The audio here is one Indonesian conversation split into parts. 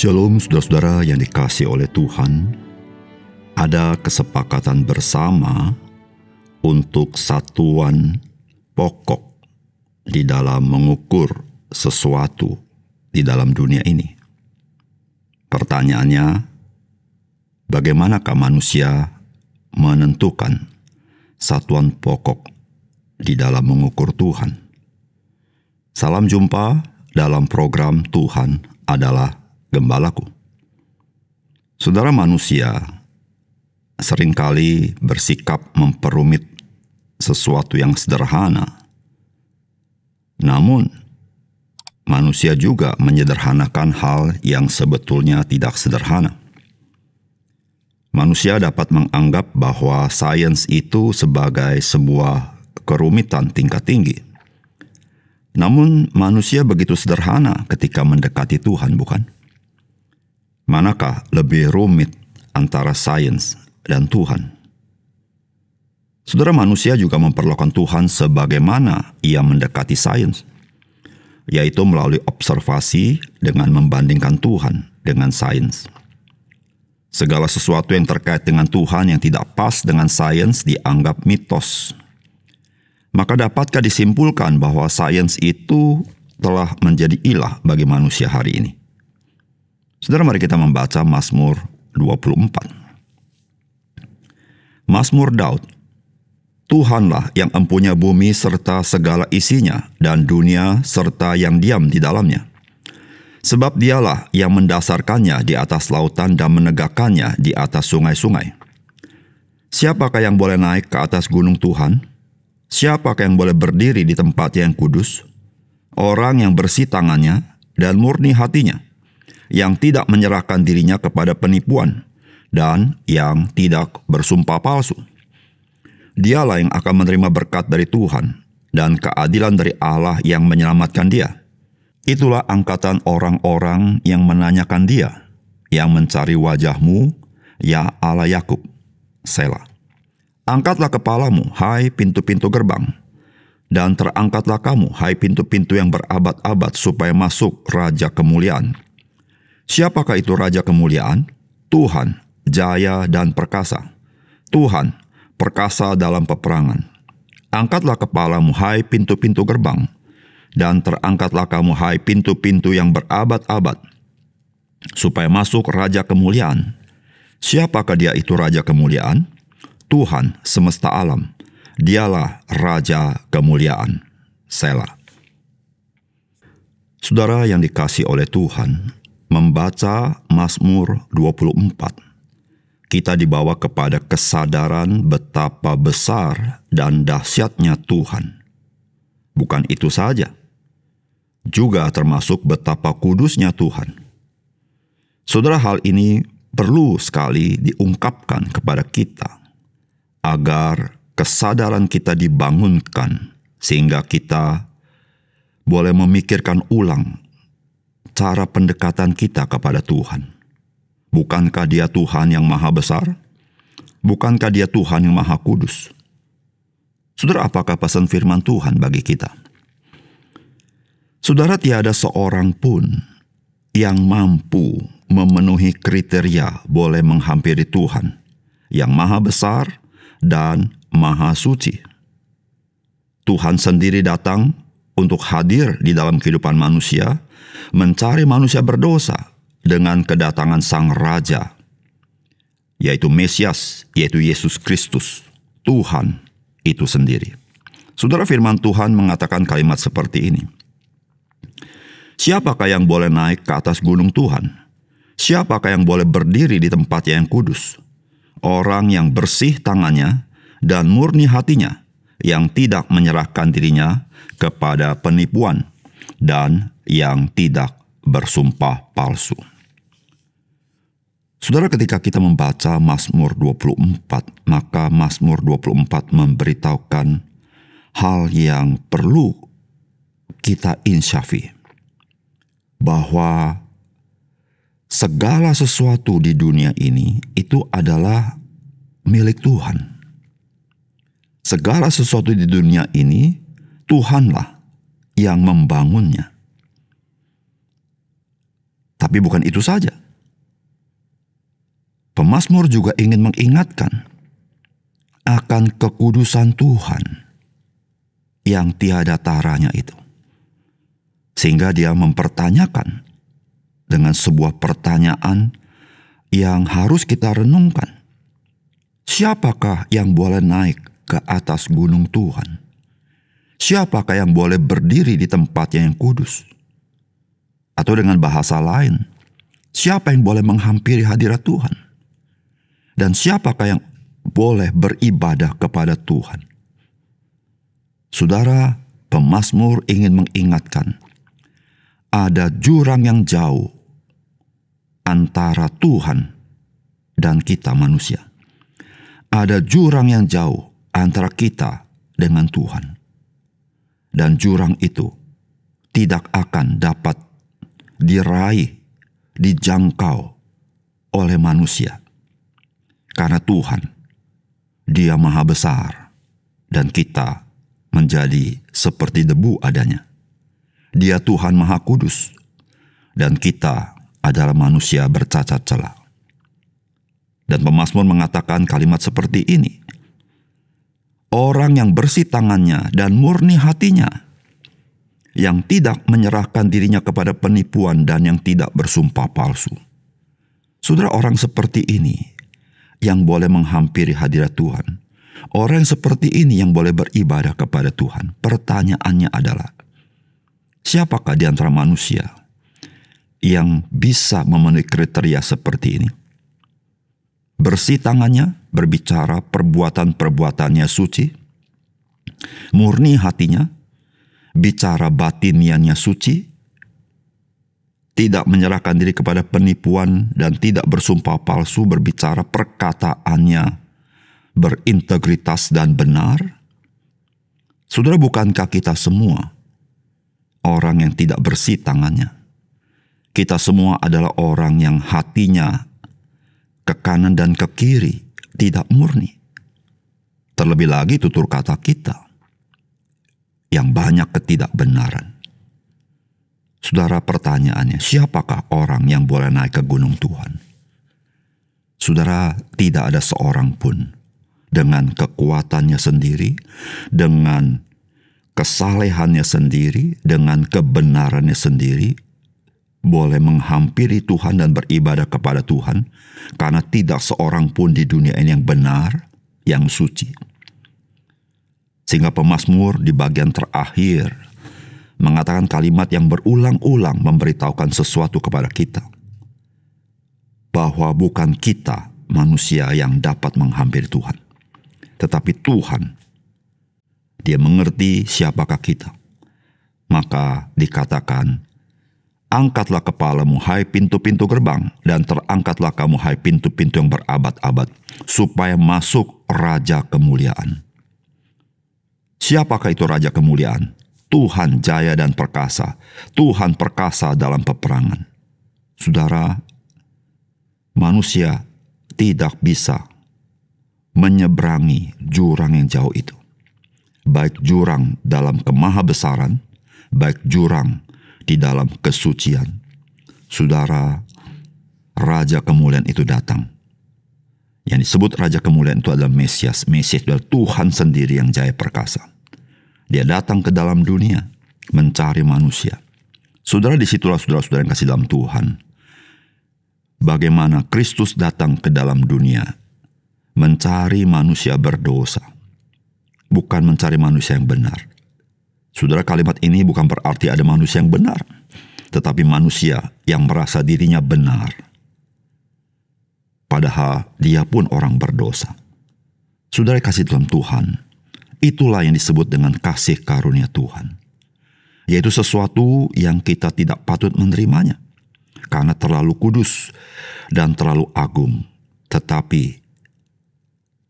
Shalom saudara-saudara yang dikasihi oleh Tuhan. Ada kesepakatan bersama untuk satuan pokok di dalam mengukur sesuatu di dalam dunia ini. Pertanyaannya, bagaimanakah manusia menentukan satuan pokok di dalam mengukur Tuhan? Salam jumpa dalam program Tuhan adalah Gembalaku. Saudara, manusia seringkali bersikap memperumit sesuatu yang sederhana. Namun, manusia juga menyederhanakan hal yang sebetulnya tidak sederhana. Manusia dapat menganggap bahwa sains itu sebagai sebuah kerumitan tingkat tinggi. Namun, manusia begitu sederhana ketika mendekati Tuhan, bukan? Manakah lebih rumit antara sains dan Tuhan? Saudara, manusia juga memperlakukan Tuhan sebagaimana ia mendekati sains, yaitu melalui observasi dengan membandingkan Tuhan dengan sains. Segala sesuatu yang terkait dengan Tuhan yang tidak pas dengan sains dianggap mitos. Maka dapatkah disimpulkan bahwa sains itu telah menjadi ilah bagi manusia hari ini? Saudara, mari kita membaca Mazmur 24. Mazmur Daud. Tuhanlah yang empunya bumi serta segala isinya, dan dunia serta yang diam di dalamnya. Sebab dialah yang mendasarkannya di atas lautan dan menegakkannya di atas sungai-sungai. Siapakah yang boleh naik ke atas gunung Tuhan? Siapakah yang boleh berdiri di tempat yang kudus? Orang yang bersih tangannya dan murni hatinya, yang tidak menyerahkan dirinya kepada penipuan, dan yang tidak bersumpah palsu. Dialah yang akan menerima berkat dari Tuhan, dan keadilan dari Allah yang menyelamatkan dia. Itulah angkatan orang-orang yang menanyakan dia, yang mencari wajah-Mu, ya Allah Yakub. Selah. Angkatlah kepalamu, hai pintu-pintu gerbang, dan terangkatlah kamu, hai pintu-pintu yang berabad-abad, supaya masuk Raja Kemuliaan. Siapakah itu Raja Kemuliaan? Tuhan, jaya dan perkasa. Tuhan, perkasa dalam peperangan. Angkatlah kepalamu, hai pintu-pintu gerbang, dan terangkatlah kamu, hai pintu-pintu yang berabad-abad, supaya masuk Raja Kemuliaan. Siapakah dia itu Raja Kemuliaan? Tuhan semesta alam. Dialah Raja Kemuliaan. Selah. Saudara yang dikasihi oleh Tuhan, membaca Mazmur 24, kita dibawa kepada kesadaran betapa besar dan dahsyatnya Tuhan. Bukan itu saja, juga termasuk betapa kudusnya Tuhan. Saudara, hal ini perlu sekali diungkapkan kepada kita, agar kesadaran kita dibangunkan, sehingga kita boleh memikirkan ulang cara pendekatan kita kepada Tuhan. Bukankah Dia Tuhan yang maha besar? Bukankah Dia Tuhan yang maha kudus? Saudara, apakah pesan firman Tuhan bagi kita? Saudara, tiada seorang pun yang mampu memenuhi kriteria boleh menghampiri Tuhan yang maha besar dan maha suci. Tuhan sendiri datang untuk hadir di dalam kehidupan manusia, mencari manusia berdosa dengan kedatangan Sang Raja, yaitu Mesias, yaitu Yesus Kristus, Tuhan itu sendiri. Saudara, firman Tuhan mengatakan kalimat seperti ini. Siapakah yang boleh naik ke atas gunung Tuhan? Siapakah yang boleh berdiri di tempat yang kudus? Orang yang bersih tangannya dan murni hatinya, yang tidak menyerahkan dirinya kepada penipuan, dan yang tidak bersumpah palsu. Saudara, ketika kita membaca Mazmur 24, maka Mazmur 24 memberitahukan hal yang perlu kita insyafi, bahwa segala sesuatu di dunia ini itu adalah milik Tuhan. Segala sesuatu di dunia ini Tuhanlah yang membangunnya. Tapi bukan itu saja. Pemazmur juga ingin mengingatkan akan kekudusan Tuhan yang tiada taranya itu. Sehingga dia mempertanyakan dengan sebuah pertanyaan yang harus kita renungkan. Siapakah yang boleh naik ke atas gunung Tuhan? Siapakah yang boleh berdiri di tempatnya yang kudus? Atau dengan bahasa lain, siapa yang boleh menghampiri hadirat Tuhan? Dan siapakah yang boleh beribadah kepada Tuhan? Saudara, pemazmur ingin mengingatkan, ada jurang yang jauh antara Tuhan dan kita manusia. Ada jurang yang jauh antara kita dengan Tuhan. Dan jurang itu tidak akan dapat diraih, dijangkau oleh manusia. Karena Tuhan, Dia maha besar, dan kita menjadi seperti debu adanya. Dia Tuhan maha kudus, dan kita adalah manusia bercacat celah. Dan pemazmur mengatakan kalimat seperti ini. Orang yang bersih tangannya dan murni hatinya, yang tidak menyerahkan dirinya kepada penipuan dan yang tidak bersumpah palsu. Saudara, orang seperti ini yang boleh menghampiri hadirat Tuhan. Orang seperti ini yang boleh beribadah kepada Tuhan. Pertanyaannya adalah, siapakah di antara manusia yang bisa memenuhi kriteria seperti ini? Bersih tangannya, berbicara perbuatan-perbuatannya suci. Murni hatinya, bicara batiniannya suci. Tidak menyerahkan diri kepada penipuan dan tidak bersumpah palsu, berbicara perkataannya berintegritas dan benar. Saudara, bukankah kita semua orang yang tidak bersih tangannya? Kita semua adalah orang yang hatinya ke kanan dan ke kiri tidak murni. Terlebih lagi tutur kata kita yang banyak ketidakbenaran. Saudara, pertanyaannya, siapakah orang yang boleh naik ke gunung Tuhan? Saudara, tidak ada seorang pun dengan kekuatannya sendiri, dengan kesalehannya sendiri, dengan kebenarannya sendiri, boleh menghampiri Tuhan dan beribadah kepada Tuhan, karena tidak seorang pun di dunia ini yang benar, yang suci. Sehingga pemazmur di bagian terakhir mengatakan kalimat yang berulang-ulang memberitahukan sesuatu kepada kita, bahwa bukan kita manusia yang dapat menghampiri Tuhan, tetapi Tuhan. Dia mengerti siapakah kita. Maka dikatakan, angkatlah kepalamu, hai pintu-pintu gerbang, dan terangkatlah kamu, hai pintu-pintu yang berabad-abad, supaya masuk Raja Kemuliaan. Siapakah itu Raja Kemuliaan? Tuhan jaya dan perkasa. Tuhan perkasa dalam peperangan. Saudara, manusia tidak bisa menyeberangi jurang yang jauh itu. Baik jurang dalam kemahabesaran, baik jurang di dalam kesucian. Saudara, Raja Kemuliaan itu datang. Yang disebut Raja Kemuliaan itu adalah Mesias. Mesias adalah Tuhan sendiri yang jaya perkasa. Dia datang ke dalam dunia mencari manusia. Saudara, disitulah saudara-saudara yang kasih dalam Tuhan, bagaimana Kristus datang ke dalam dunia mencari manusia berdosa, bukan mencari manusia yang benar. Saudara, kalimat ini bukan berarti ada manusia yang benar, tetapi manusia yang merasa dirinya benar, padahal dia pun orang berdosa. Saudara kasih dalam Tuhan, itulah yang disebut dengan kasih karunia Tuhan, yaitu sesuatu yang kita tidak patut menerimanya, karena terlalu kudus dan terlalu agung. Tetapi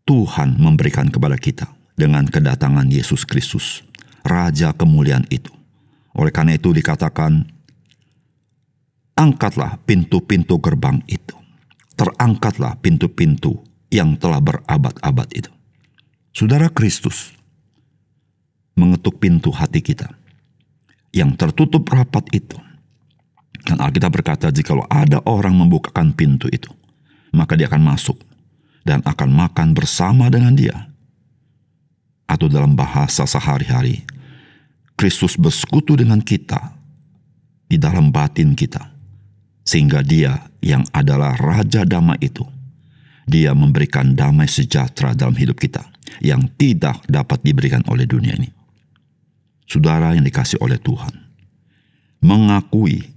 Tuhan memberikan kepada kita dengan kedatangan Yesus Kristus, Raja Kemuliaan itu. Oleh karena itu dikatakan, angkatlah pintu-pintu gerbang itu. Terangkatlah pintu-pintu yang telah berabad-abad itu. Saudara, Kristus mengetuk pintu hati kita yang tertutup rapat itu. Dan Alkitab berkata, jikalau ada orang membukakan pintu itu, maka dia akan masuk dan akan makan bersama dengan dia. Atau dalam bahasa sehari-hari, Kristus bersekutu dengan kita di dalam batin kita. Sehingga dia yang adalah Raja Damai itu, dia memberikan damai sejahtera dalam hidup kita yang tidak dapat diberikan oleh dunia ini. Saudara yang dikasih oleh Tuhan, mengakui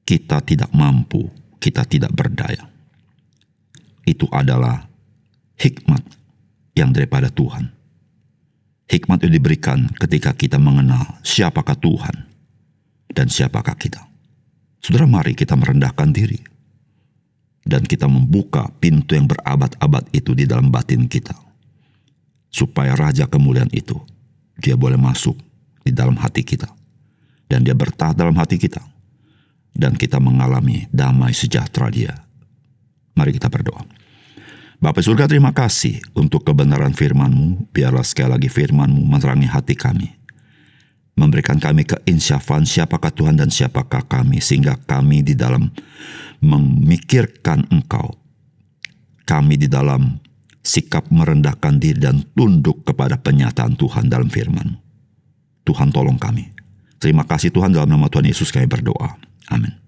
kita tidak mampu, kita tidak berdaya, itu adalah hikmat yang daripada Tuhan. Hikmat itu diberikan ketika kita mengenal siapakah Tuhan dan siapakah kita. Saudara, mari kita merendahkan diri dan kita membuka pintu yang berabad-abad itu di dalam batin kita, supaya Raja kemuliaan itu, dia boleh masuk di dalam hati kita, dan dia bertahan dalam hati kita, dan kita mengalami damai sejahtera dia. Mari kita berdoa. Bapa surga, terima kasih untuk kebenaran firman-Mu. Biarlah sekali lagi firman-Mu menerangi hati kami, memberikan kami keinsyafan siapakah Tuhan dan siapakah kami, sehingga kami di dalam memikirkan Engkau, kami di dalam sikap merendahkan diri dan tunduk kepada penyataan Tuhan dalam firman. Tuhan tolong kami. Terima kasih Tuhan, dalam nama Tuhan Yesus kami berdoa. Amin.